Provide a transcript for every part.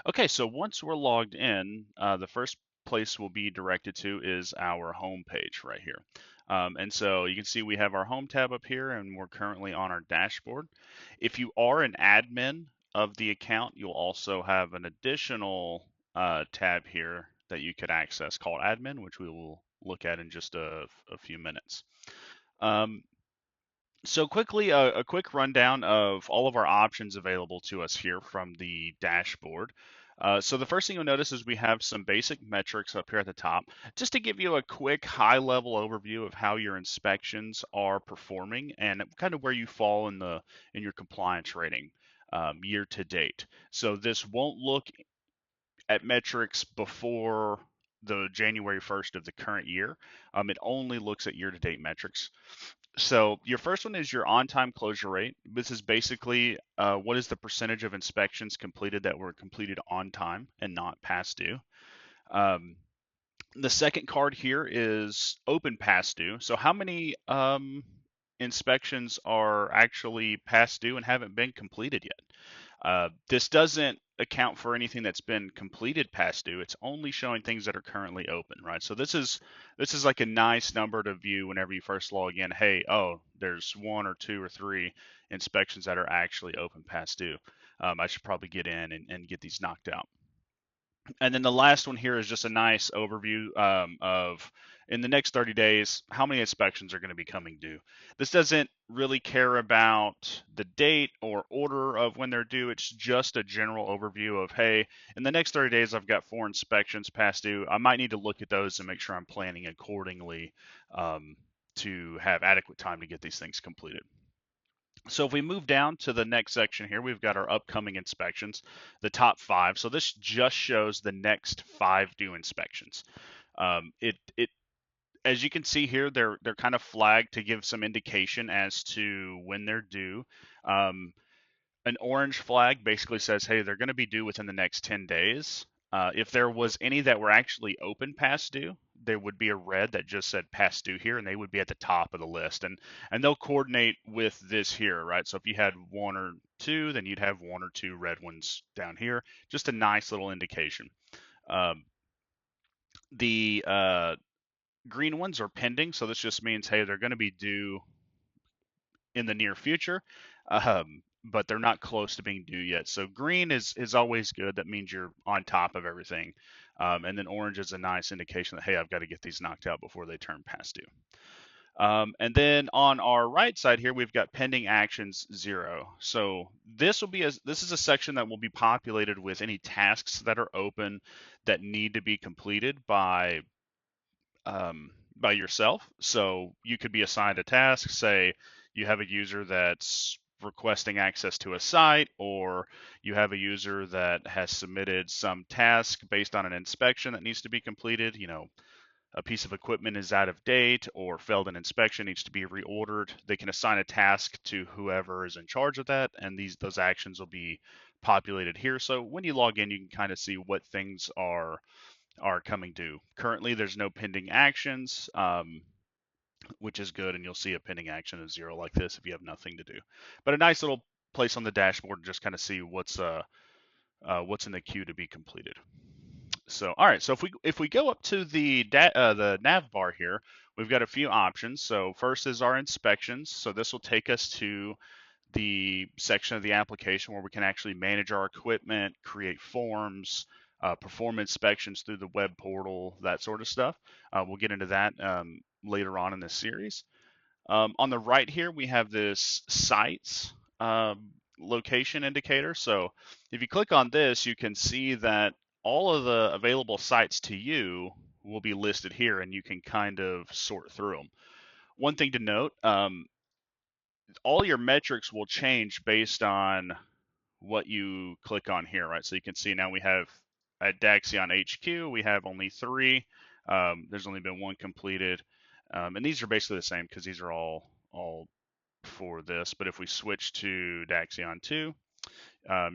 Okay, so once we're logged in, the first place we'll be directed to is our home page right here. And so you can see we have our home tab up here and we're currently on our dashboard. If you are an admin of the account, you'll also have an additional tab here that you could access called admin, which we will look at in just a few minutes. Um, so quickly, a quick rundown of all of our options available to us here from the dashboard. So the first thing you'll notice is we have some basic metrics up here at the top, just to give you a quick high-level overview of how your inspections are performing and kind of where you fall in your compliance rating year to date. So this won't look at metrics before the January 1st of the current year. It only looks at year-to-date metrics. So your first one is your on-time closure rate. This is basically what is the percentage of inspections completed that were completed on time and not past due. Um, the second card here is open past due. So how many inspections are actually past due and haven't been completed yet? This doesn't account for anything that's been completed past due. It's only showing things that are currently open, right? So this is like a nice number to view whenever you first log in. Hey, oh, there's one or two or three inspections that are actually open past due. I should probably get in and get these knocked out. And then the last one here is just a nice overview of in the next 30 days, how many inspections are going to be coming due. This doesn't really care about the date or order of when they're due. It's just a general overview of, hey, in the next 30 days, I've got 4 inspections past due. I might need to look at those and make sure I'm planning accordingly to have adequate time to get these things completed. So if we move down to the next section here, we've got our upcoming inspections, the top 5. So this just shows the next 5 due inspections. It as you can see here, they're kind of flagged to give some indication as to when they're due. Um, an orange flag basically says, hey, they're going to be due within the next 10 days. If there was any that were actually open past due, there would be a red that just said past due here, and they would be at the top of the list. And they'll coordinate with this here, right? So if you had one or two, then you'd have one or two red ones down here. Just a nice little indication. Um, the green ones are pending, so this just means, hey, they're going to be due in the near future, but they're not close to being due yet. So green is always good. That means you're on top of everything. And then orange is a nice indication that, hey, I've got to get these knocked out before they turn past due. And then on our right side here, we've got pending actions 0. So this is a section that will be populated with any tasks that are open that need to be completed by yourself. So you could be assigned a task. Say you have a user that's requesting access to a site, or you have a user that has submitted some task based on an inspection that needs to be completed. A piece of equipment is out of date or failed an inspection, needs to be reordered. They can assign a task to whoever is in charge of that, and those actions will be populated here. So when you log in, you can kind of see what things are coming due. Currently, there's no pending actions, which is good, and you'll see a pending action of 0 like this if you have nothing to do. But a nice little place on the dashboard to just kind of see what's in the queue to be completed. So, all right. So if we go up to the nav bar here, we've got a few options. So first is our inspections. So this will take us to the section of the application where we can actually manage our equipment, create forms, perform inspections through the web portal, that sort of stuff. We'll get into that later on in this series. On the right here, we have this sites location indicator. So if you click on this, you can see that all of the available sites to you will be listed here, and you can kind of sort through them. One thing to note, all your metrics will change based on what you click on here, right? So you can see now we have at Daxxion HQ, we have only 3. There's only been 1 completed. And these are basically the same because these are all for this. But if we switch to Daxxion 2,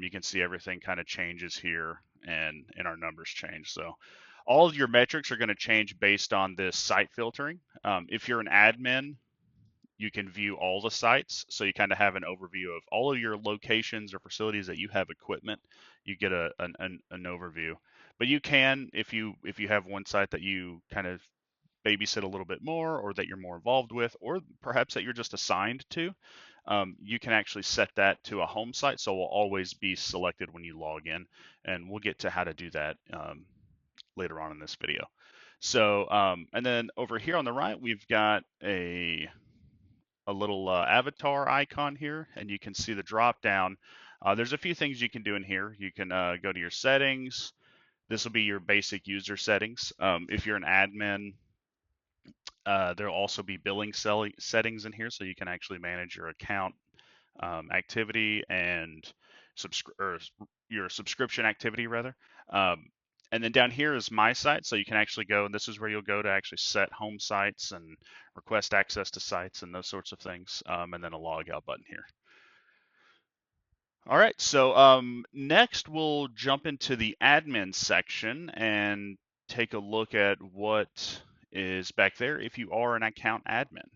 you can see everything kind of changes here and our numbers change. So all of your metrics are going to change based on this site filtering. If you're an admin you can view all the sites. So you kind of have an overview of all of your locations or facilities that you have equipment. You get an overview. But you can, if you have one site that you kind of babysit a little bit more, or that you're more involved with, or perhaps that you're just assigned to, you can actually set that to a home site. So it will always be selected when you log in. And we'll get to how to do that later on in this video. So, and then over here on the right, we've got a little avatar icon here, and you can see the drop down. There's a few things you can do in here. You can go to your settings. This will be your basic user settings. If you're an admin, there'll also be billing settings in here, so you can actually manage your account activity and your subscription activity rather. Um, and then down here is my site, so you can actually go, and this is where you'll go to actually set home sites and request access to sites and those sorts of things, and then a log out button here. All right, so next we'll jump into the admin section and take a look at what is back there if you are an account admin.